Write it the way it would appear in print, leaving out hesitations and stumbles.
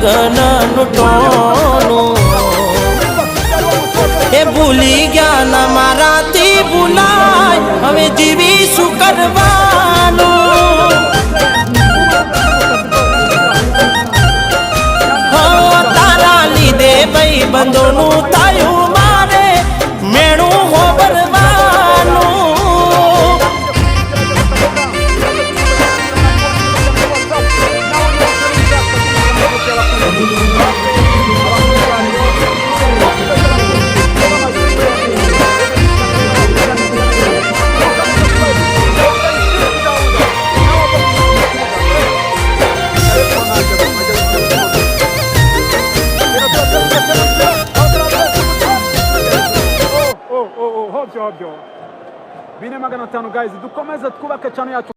લગનનું ટોણું એ ભૂલી ગયા ના મારાથી ભૂલાય હવે જીવી શું કરવાનું તારા લીધે ભાઈ બંધોનું થયું મારે મેણું હોબરવાનું Ovvio. Bine magana tano guys, dukomeza twubake channel yacu.